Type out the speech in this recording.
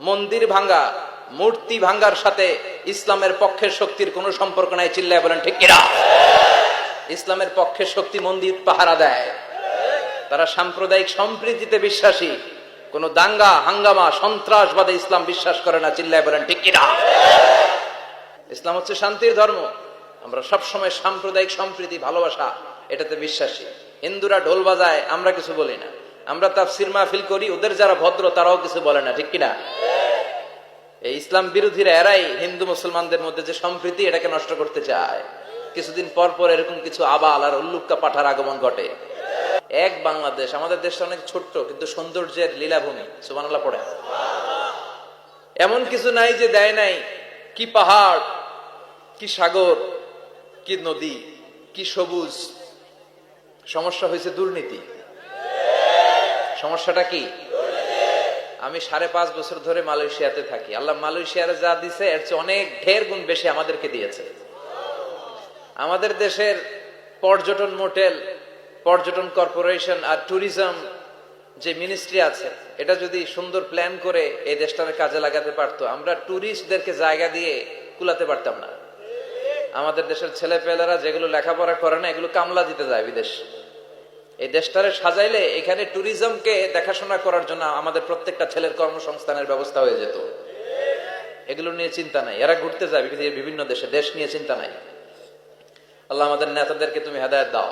মন্দির ভাঙ্গা, মূর্তি ভাঙ্গার সাথে ইসলামের পক্ষের শক্তির কোনো সম্পর্ক নাই। চিল্লায় বলেন ঠিক কিনা? ইসলামের পক্ষের শক্তি মন্দির পাহারা দেয়। তারা সাম্প্রদায়িক সম্প্রীতিতে বিশ্বাসী, কোন দাঙ্গা হাঙ্গামা সন্ত্রাসবাদে ইসলাম বিশ্বাস করে না। চিল্লায় বলেন ঠিক কিনা? ইসলাম হচ্ছে শান্তির ধর্ম। আমরা সবসময় সাম্প্রদায়িক সম্প্রীতি, ভালোবাসা এটাতে বিশ্বাসী। হিন্দুরা ঢোল বাজায়, আমরা কিছু বলি না। আমরা তাফসীর মাহফিল করি, ওদের যারা ভদ্র তারাও কিছু বলে না। ঠিক কিনা? এই ইসলাম বিরোধীরা এরাই হিন্দু মুসলমানদের মধ্যে যে সম্প্রীতি এটাকে নষ্ট করতে চায়। কিছুদিন পর পর এরকম কিছু আবাল আর উল্লুক্কা পাঠার আগমন ঘটে। এক বাংলাদেশ, আমাদের দেশটা অনেক ছোট্ট কিন্তু সৌন্দর্যের লীলাভূমি। সুবহানাল্লাহ পড়ে। এমন কিছু নাই যে দেয় নাই। কি পাহাড়, কি সাগর, কি নদী, কি সবুজ। সমস্যা হয়েছে দুর্নীতি। সমস্যাটা কি? আমি 5.5 বছর ধরে মালয়েশিয়াতে থাকি। আল্লাহ মালয়েশিয়ার যা দিছে এর চেয়ে অনেক ঢের গুণ বেশি আমাদেরকে দিয়েছে। আমাদের দেশের পর্যটন মোটেল, পর্যটন কর্পোরেশন আর ট্যুরিজম যে মিনিস্ট্রি আছে, এটা যদি সুন্দর প্ল্যান করে এই দেশটাকে কাজে লাগাতে পারতো, আমরা ট্যুরিস্টদেরকে জায়গা দিয়ে কুলাতে পারতাম না। আমাদের দেশের ছেলে পেলেরা যেগুলো লেখাপড়া করে না, এগুলো কামলা দিতে যায় বিদেশ। এই দেশটারে সাজাইলে এখানে ট্যুরিজমকে দেখাশোনা করার জন্য আমাদের প্রত্যেকটা ছেলের কর্মসংস্থানের ব্যবস্থা হয়ে যেত। এগুলো নিয়ে চিন্তা নাই। এরা ঘুরতে যায় বিভিন্ন দেশে, দেশ নিয়ে চিন্তা নাই। আল্লাহ আমাদের নেতাদেরকে তুমি হেদায়েত দাও।